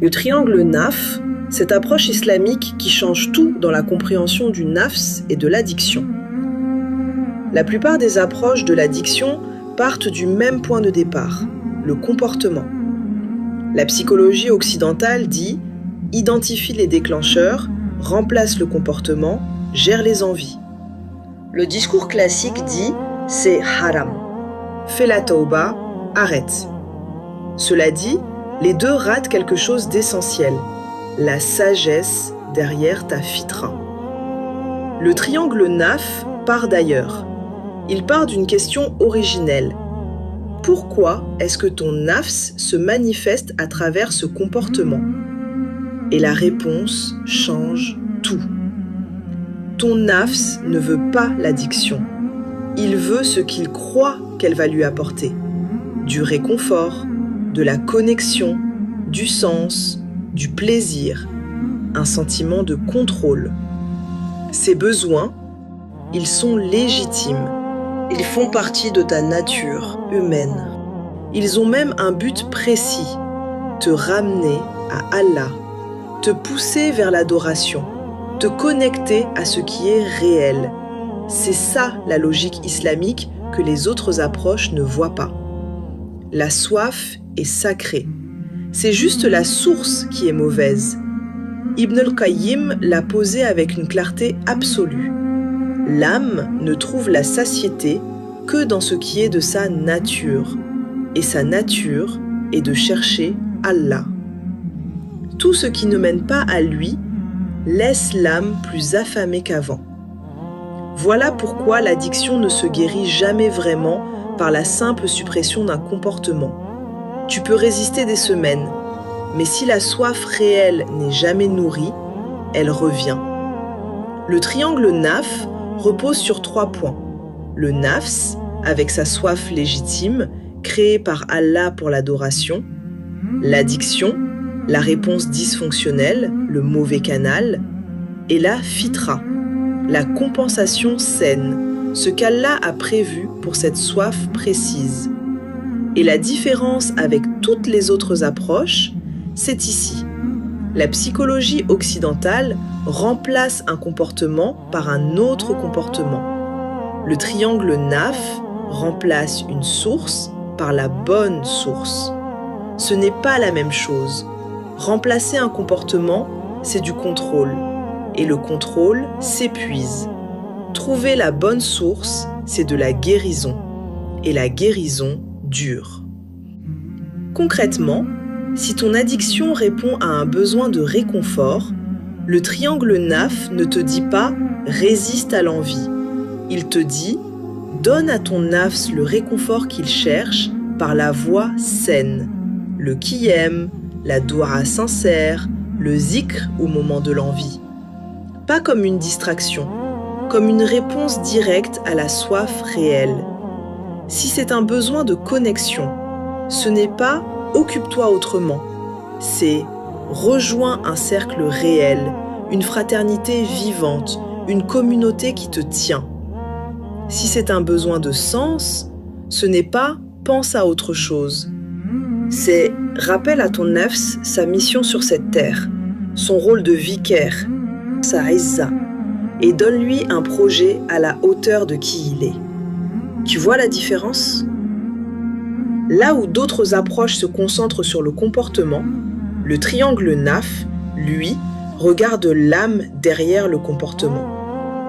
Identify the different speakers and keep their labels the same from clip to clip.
Speaker 1: Le triangle naf, cette approche islamique qui change tout dans la compréhension du nafs et de l'addiction. La plupart des approches de l'addiction partent du même point de départ, le comportement. La psychologie occidentale dit « identifie les déclencheurs, remplace le comportement, gère les envies ». Le discours classique dit « c'est haram ». Fais la tauba, arrête. Cela dit, les deux ratent quelque chose d'essentiel, la sagesse derrière ta fitra. Le triangle naf part d'ailleurs. Il part d'une question originelle. Pourquoi est-ce que ton nafs se manifeste à travers ce comportement? Et la réponse change tout. Ton nafs ne veut pas l'addiction. Il veut ce qu'il croit qu'elle va lui apporter. Du réconfort, de la connexion, du sens, du plaisir, un sentiment de contrôle. Ces besoins, ils sont légitimes. Ils font partie de ta nature humaine. Ils ont même un but précis, te ramener à Allah, te pousser vers l'adoration, te connecter à ce qui est réel. C'est ça la logique islamique que les autres approches ne voient pas. La soif est sacrée. C'est juste la source qui est mauvaise. Ibn al-Qayyim l'a posé avec une clarté absolue. L'âme ne trouve la satiété que dans ce qui est de sa nature. Et sa nature est de chercher Allah. Tout ce qui ne mène pas à lui laisse l'âme plus affamée qu'avant. Voilà pourquoi l'addiction ne se guérit jamais vraiment par la simple suppression d'un comportement. Tu peux résister des semaines, mais si la soif réelle n'est jamais nourrie, elle revient. Le triangle naf repose sur 3 points. Le nafs, avec sa soif légitime, créée par Allah pour l'adoration. L'addiction, la réponse dysfonctionnelle, le mauvais canal. Et la fitra, la compensation saine, ce qu'Allah a prévu pour cette soif précise. Et la différence avec toutes les autres approches, c'est ici. La psychologie occidentale remplace un comportement par un autre comportement. Le triangle naf remplace une source par la bonne source. Ce n'est pas la même chose. Remplacer un comportement, c'est du contrôle. Et le contrôle s'épuise. Trouver la bonne source, c'est de la guérison. Et la guérison dure. Concrètement, si ton addiction répond à un besoin de réconfort, le triangle naf ne te dit pas « résiste à l'envie ». Il te dit « donne à ton nafs le réconfort qu'il cherche par la voie saine, le qiyam, la doua sincère, le zikr au moment de l'envie. Pas comme une distraction, comme une réponse directe à la soif réelle. Si c'est un besoin de connexion, ce n'est pas « occupe-toi autrement », c'est « rejoins un cercle réel, une fraternité vivante, une communauté qui te tient ». Si c'est un besoin de sens, ce n'est pas « pense à autre chose ». C'est « rappelle à ton nafs sa mission sur cette terre, son rôle de vicaire, sa izza, et donne-lui un projet à la hauteur de qui il est. » Tu vois la différence? Là où d'autres approches se concentrent sur le comportement, le triangle naf, lui, regarde l'âme derrière le comportement.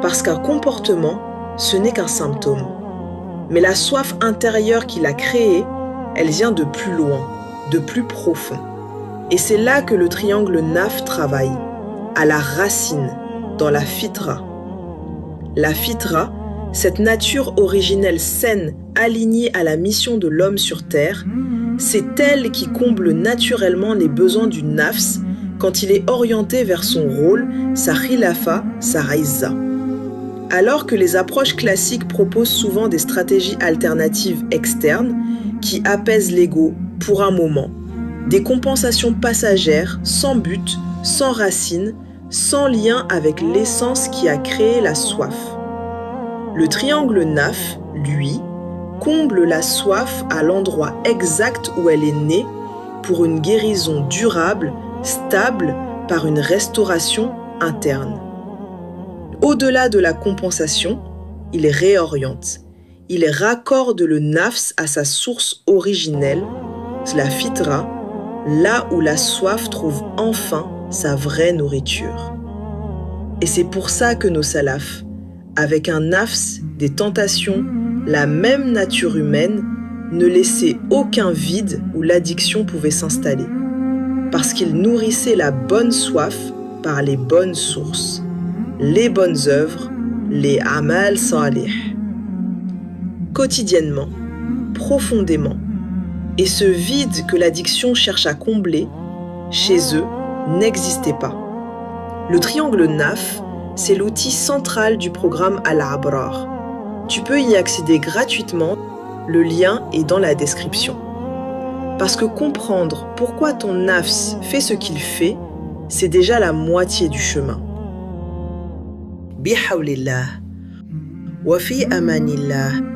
Speaker 1: Parce qu'un comportement, ce n'est qu'un symptôme. Mais la soif intérieure qu'il a créée, elle vient de plus loin, de plus profond. Et c'est là que le triangle naf travaille, à la racine, dans la fitra. La fitra, cette nature originelle saine, alignée à la mission de l'homme sur terre, c'est elle qui comble naturellement les besoins du nafs quand il est orienté vers son rôle, sa khilafa, sa raïza. Alors que les approches classiques proposent souvent des stratégies alternatives externes qui apaisent l'ego pour un moment, des compensations passagères, sans but, sans racine, sans lien avec l'essence qui a créé la soif. Le triangle naf, lui, comble la soif à l'endroit exact où elle est née pour une guérison durable stable par une restauration interne. Au-delà de la compensation, il réoriente. Il raccorde le nafs à sa source originelle, la fitra, là où la soif trouve enfin sa vraie nourriture. Et c'est pour ça que nos salafs, avec un nafs, des tentations, la même nature humaine, ne laissaient aucun vide où l'addiction pouvait s'installer. Parce qu'ils nourrissaient la bonne soif par les bonnes sources, les bonnes œuvres, les amal salih. Quotidiennement, profondément, et ce vide que l'addiction cherche à combler, chez eux, n'existait pas. Le triangle naf, c'est l'outil central du programme Al-Abrar. Tu peux y accéder gratuitement, le lien est dans la description. Parce que comprendre pourquoi ton nafs fait ce qu'il fait, c'est déjà la moitié du chemin. Bihawlillah, wa fi amanillah.